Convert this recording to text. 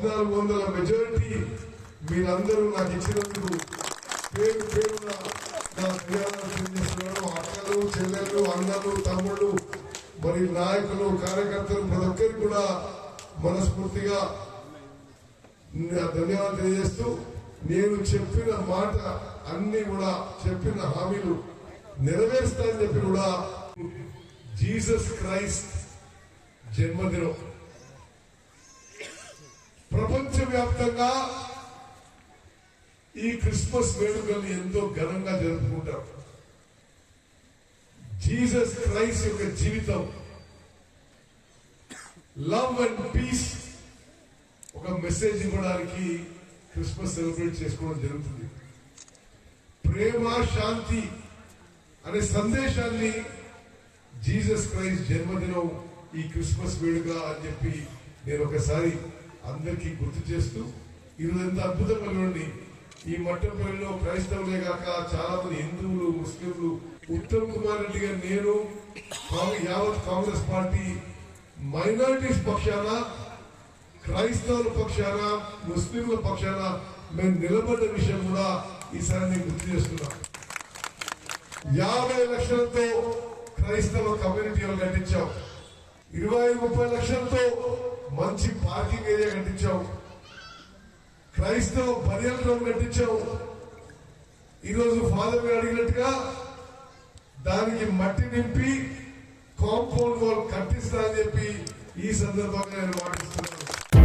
1400 majority మీరందరూ నాకు ఇచ్చినందుకు పేరు పేరున నా ధన్యవాదాలు తెలియజేస్తున్నాను. అక్కలు, చెల్లెళ్ళు, అన్నలు, తమ్ముళ్ళు, మరి నాయకులు, కార్యకర్తలు ప్రతి ఒక్కరికి కూడా మనస్ఫూర్తిగా ధన్యవాదాలు తెలియజేస్తూ, నేను చెప్పిన మాట అన్ని కూడా చెప్పిన హామీలు నెరవేరుస్తానని చెప్పి కూడా జీసస్ క్రైస్ట్ జన్మదినం ప్రపంచవ్యాప్తంగా ఈ క్రిస్మస్ వేడుకల్ని ఎంతో ఘనంగా జరుపుకుంటారు. జీసస్ క్రైస్ట్ యొక్క జీవితం లవ్ అండ్ పీస్ ఒక మెసేజ్ ఇవ్వడానికి క్రిస్మస్ సెలబ్రేట్ చేసుకోవడం జరుగుతుంది. ప్రేమ, శాంతి అనే సందేశాన్ని జీసస్ క్రైస్ట్ జన్మదినం ఈ క్రిస్మస్ వేడుక అని చెప్పి నేను ఒకసారి అందరికీ గుర్తు చేస్తూ, ఈరోజు ఎంత అద్భుతంగా ఉండి ఈ మట్టంపల్లిలో క్రైస్తవులే కాక చాలా మంది హిందువులు, ముస్లింలు, ఉత్తమ్ కుమార్ రెడ్డి గారు, నేను, యావత్ కాంగ్రెస్ పార్టీ మైనారిటీస్ పక్షాన, క్రైస్తవుల పక్షాన, ముస్లింల పక్షాన మేము నిలబడ్డ విషయం కూడా ఈసారి నేను గుర్తు చేస్తున్నాం. 50 లక్షలతో క్రైస్తవ కమ్యూనిటీ కట్టించాం. 20-30 లక్షలతో మంచి పార్కింగ్ ఏరియా కట్టించాం. క్రైస్తవ పర్యటన కట్టించాం. ఈరోజు ఫాదర్ గారు అడిగినట్టుగా దానికి మట్టి నింపి కాంపౌండ్ వాల్ కట్టిస్తా అని చెప్పి ఈ సందర్భంగా నేను మాటిస్తున్నాను.